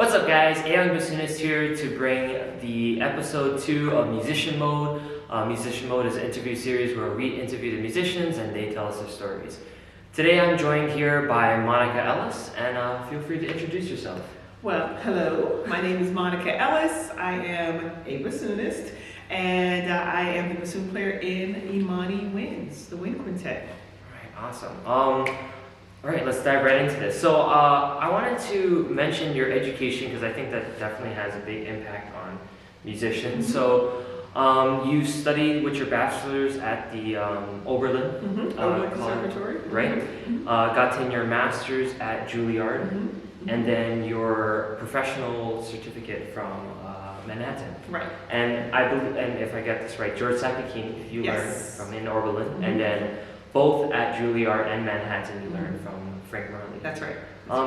What's up, guys? Bassoonist here to bring the episode 2 of Musician Mode. Musician Mode is an interview series where we interview the musicians and they tell us their stories. Today I'm joined here by Monica Ellis, and feel free to introduce yourself. Well, hello, my name is Monica Ellis. I am a bassoonist, and I am the bassoon player in Imani Winds, the wind quintet. All right, awesome. All right, let's dive right into this. So I wanted to mention your education because I think that definitely has a big impact on musicians. So you studied with your bachelor's at the Oberlin Conservatory, right? Got in your master's at Juilliard, and then your professional certificate from Manhattan. Right. And I believe, and if I get this right, George Sakakini, you learned from in Oberlin, and then both at Juilliard and Manhattan, you learned from Frank Marley. That's right.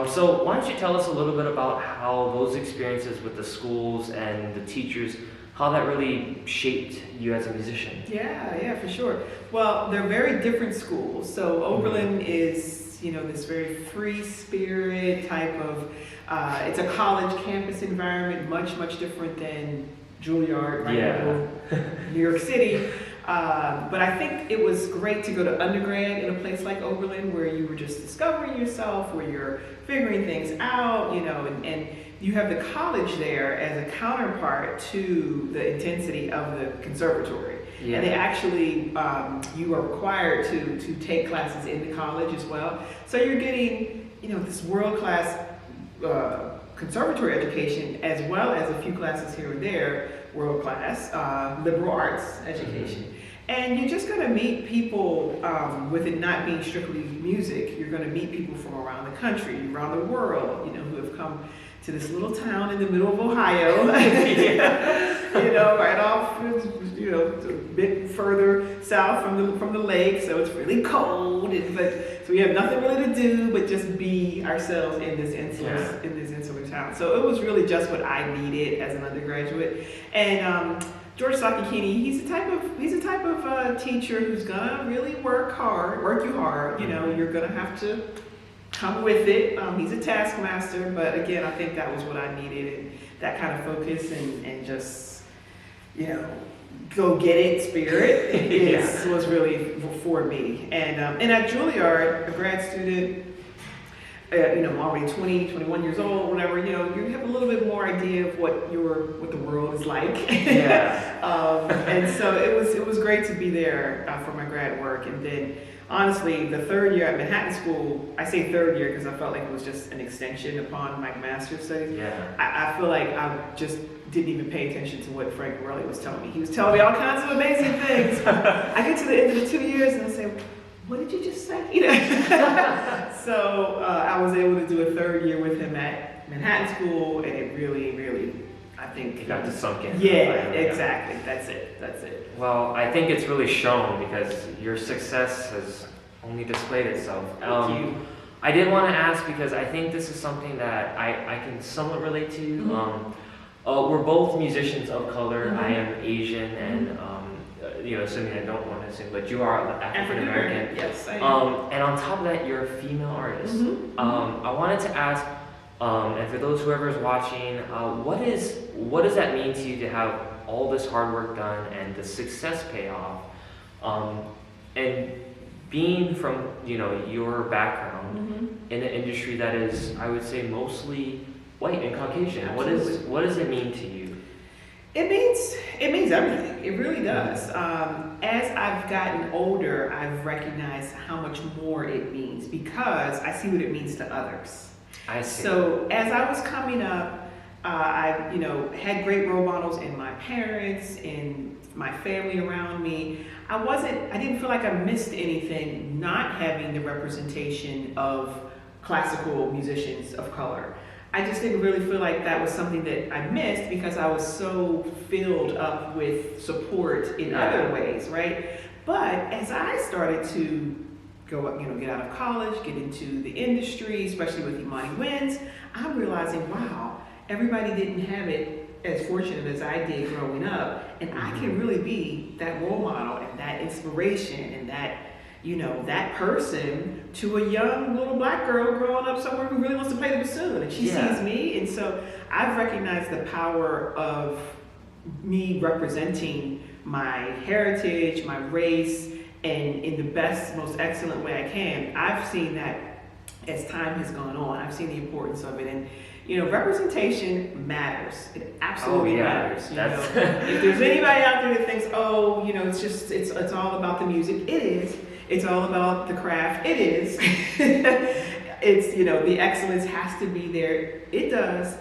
So why don't you tell us a little bit about how those experiences with the schools and the teachers, how that really shaped you as a musician? Yeah, for sure. Well, they're very different schools. So Oberlin is, this very free spirit type of, it's a college campus environment, much different than Juilliard, right? In New York City. But I think it was great to go to undergrad in a place like Oberlin where you were just discovering yourself, where you're figuring things out, and you have the college there as a counterpart to the intensity of the conservatory. Yeah. And they actually, you are required to take classes in the college as well. So you're getting, this world-class conservatory education as well as a few classes here and there, world-class liberal arts education. And you're just going to meet people, with it not being strictly music, you're going to meet people from around the country, around the world, who have come to this little town in the middle of Ohio, right off, a bit further south from the lake, so it's really cold, so we have nothing really to do but just be ourselves in this insular town. So it was really just what I needed as an undergraduate. And George Sakakini, he's the type of teacher who's gonna really work you hard. You're gonna have to come with it. He's a taskmaster, but again, I think that was what I needed, and that kind of focus and just, go get it spirit was really for me. And at Juilliard, a grad student, I'm already 20, 21 years old, whatever, you have a little bit more idea of what the world is like. And so it was great to be there for my grad work. And then honestly, the third year at Manhattan School, I say third year because I felt like it was just an extension upon my master's studies. Yeah. I feel like I just didn't even pay attention to what Frank Marley was telling me. He was telling me all kinds of amazing things. I get to the end of the 2 years and I say, what did you just say? So I was able to do a third year with him at Manhattan School, and it really, I think... You got to sunk in. Yeah, exactly. That's it. Well, I think it's really shown because your success has only displayed itself. Thank you. I did want to ask because I think this is something that I can somewhat relate to. We're both musicians of color. I am Asian and... assuming I don't want to assume, but you are African American. Yes, I am. And on top of that, you're a female artist. I wanted to ask, and for those whoever is watching, what does that mean to you to have all this hard work done and the success pay off, and being from your background in an industry that is, I would say, mostly white and Caucasian? Absolutely. What does it mean to you? It means everything. It really does. As I've gotten older, I've recognized how much more it means because I see what it means to others. I see. So as I was coming up, I had great role models in my parents, in my family around me. I didn't feel like I missed anything not having the representation of classical musicians of color. I just didn't really feel like that was something that I missed because I was so filled up with support in other ways, right? But as I started to go, get out of college, get into the industry, especially with Imani Winds, I'm realizing, wow, everybody didn't have it as fortunate as I did growing up, and I can really be that role model and that inspiration and that that person to a young little black girl growing up somewhere who really wants to play the bassoon, and she sees me. And so I've recognized the power of me representing my heritage, my race, and in the best, most excellent way I can. I've seen that as time has gone on. I've seen the importance of it. And representation matters. It absolutely matters. If there's anybody out there that thinks, it's all about the music, it is. It's all about the craft, it is. It's, the excellence has to be there, it does.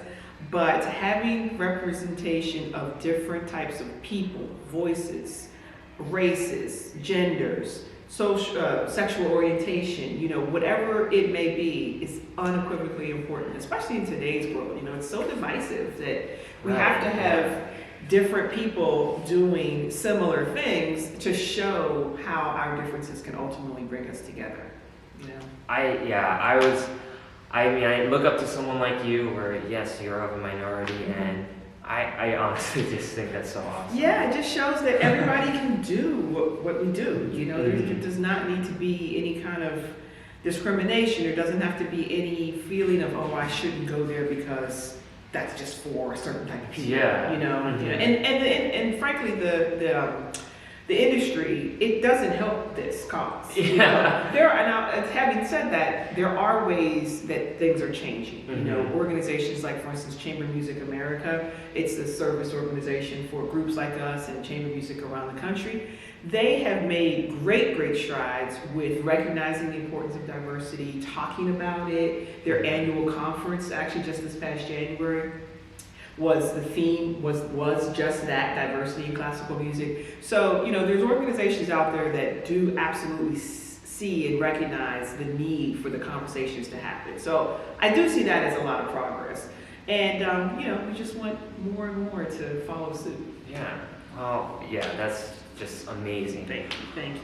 But having representation of different types of people, voices, races, genders, social, sexual orientation, whatever it may be, is unequivocally important, especially in today's world. It's so divisive that we have to have different people doing similar things to show how our differences can ultimately bring us together. I look up to someone like you, where yes, you're of a minority, and I honestly just think that's so awesome. Yeah, it just shows that everybody can do what we do. There does not need to be any kind of discrimination. There doesn't have to be any feeling of, I shouldn't go there because that's just for a certain type of people. And frankly, the industry, it doesn't help this cause. Having said that, there are ways that things are changing. Organizations like, for instance, Chamber Music America, it's a service organization for groups like us and chamber music around the country. They have made great strides with recognizing the importance of diversity, talking about it. Their annual conference, actually just this past January, the theme was just that, diversity in classical music. So, there's organizations out there that do absolutely see and recognize the need for the conversations to happen. So I do see that as a lot of progress. And, we just want more and more to follow suit. Yeah. Well, that's just amazing. Thank you.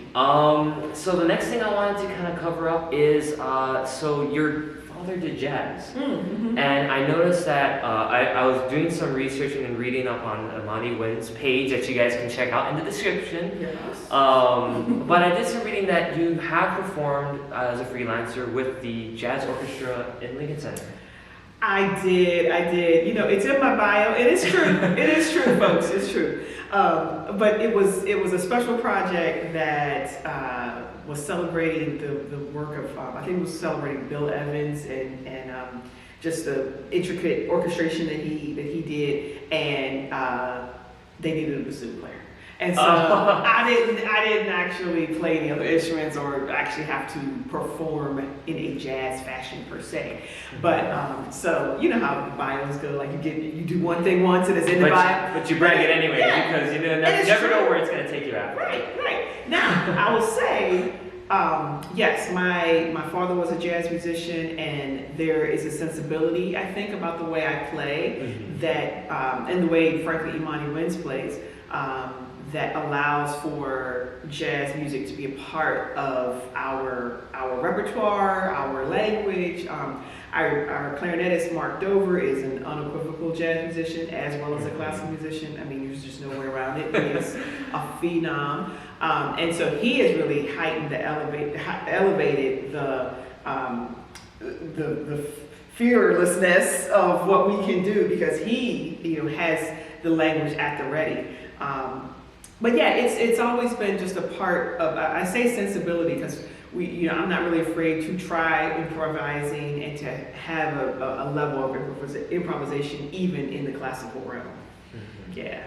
So the next thing I wanted to kind of cover up is, so your father did jazz. Mm-hmm. And I noticed that I was doing some researching and reading up on Imani Wynn's page that you guys can check out in the description. Yes. But I did some reading that you have performed as a freelancer with the Jazz Orchestra in Lincoln Center. I did. It's in my bio. It is true. It is true, folks. It's true. But it was a special project that was celebrating the work of, I think it was celebrating Bill Evans and just the intricate orchestration that he did, and they needed a bassoon player. And so I didn't actually play any other instruments or actually have to perform in a jazz fashion per se. But so you know how bios go, like you do one thing once and it's in the bio. But you brag it anyway because you never know where it's going to take you after. Right. Now I will say, yes, my father was a jazz musician, and there is a sensibility, I think, about the way I play that, and the way, frankly, Imani Wynn's plays. That allows for jazz music to be a part of our repertoire, our language. Our clarinetist, Mark Dover, is an unequivocal jazz musician as well as a classical musician. I mean, there's just no way around it. He is a phenom. And so he has really heightened elevated the fearlessness of what we can do, because he has the language at the ready. But yeah, it's always been just a part of, I say sensibility because I'm not really afraid to try improvising and to have a level of improvisation even in the classical realm. Yeah.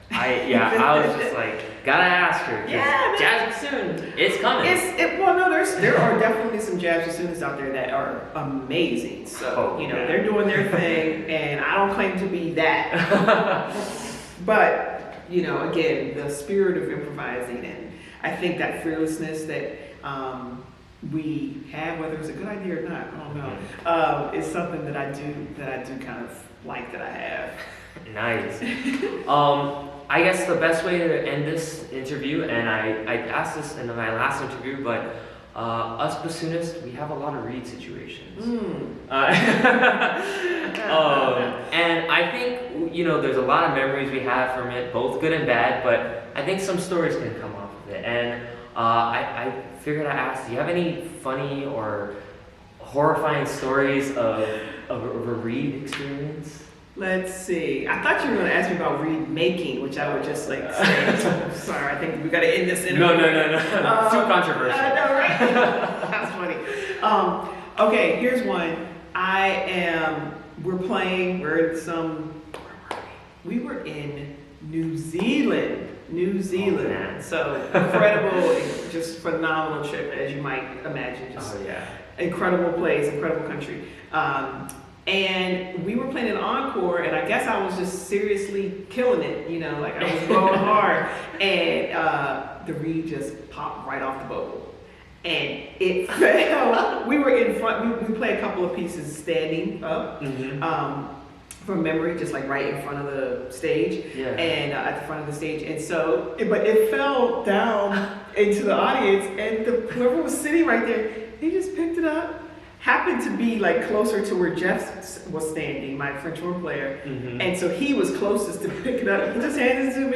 I was just like, gotta ask her. Yeah, jazz bassoon, it's coming. There are definitely some jazz bassoonists out there that are amazing. So they're doing their thing, and I don't claim to be that. But again, the spirit of improvising, and I think that fearlessness that we have, whether it's a good idea or not, I don't know, is something that I do kind of like that I have. Nice. I guess the best way to end this interview, and I asked this in my last interview, but us bassoonists, we have a lot of reed situations. And I think, there's a lot of memories we have from it, both good and bad, but I think some stories can come off of it. And I figured I'd ask, do you have any funny or horrifying stories of a read experience? Let's see. I thought you were going to ask me about reed making, which I would just like say. Sorry, I think we got to end this interview. No. Too controversial. I know, right? That's funny. Okay, here's one. We were in New Zealand. Man. So incredible, just phenomenal trip, as you might imagine. Just incredible place, incredible country. And we were playing an encore, and I guess I was just seriously killing it, like I was going hard. And the reed just popped right off the vocal. And it fell. We were in front, we played a couple of pieces standing up. From memory, just like right in front of the stage, and at the front of the stage, and so, but it fell down into the audience, and whoever was sitting right there, he just picked it up. Happened to be like closer to where Jeff was standing, my French horn player, and so he was closest to pick it up. He just handed it to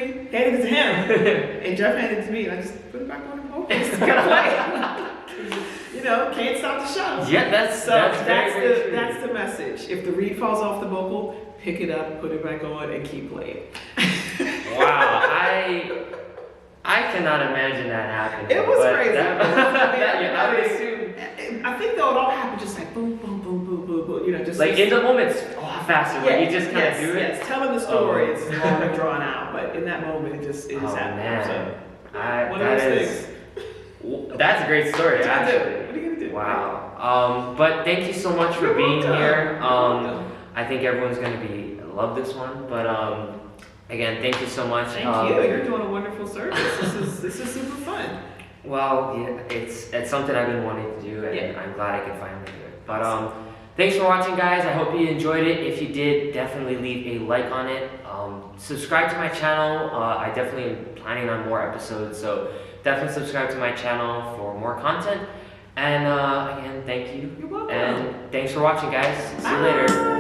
him, and Jeff handed it to me, and I just put it back on the vocals. Kept playing. Can't stop the show. Yeah, that's very true. That's the message. If the reed falls off the vocal, pick it up, put it back on, and keep playing. Wow, I cannot imagine that happening. It was crazy. I would assume. I think though it all happened just like boom, boom, boom, boom, boom, boom. Just like in the moment, it's a lot faster. Like you just kind of do it. Yes, telling the story, it's long and drawn out, but in that moment, it just happened. Man. So, one of those things. That's a great story, What actually. are you gonna do? Wow. But thank you so much for being here. I think everyone's gonna love this one. But again, thank you so much. Thank you. You're doing a wonderful service. This is super fun. Well, it's something I've been wanting to do, and I'm glad I can finally do it. But thanks for watching, guys. I hope you enjoyed it. If you did, definitely leave a like on it. Subscribe to my channel. I definitely am planning on more episodes, so definitely subscribe to my channel for more content. And again, thank you. You're welcome. And thanks for watching, guys. See you later.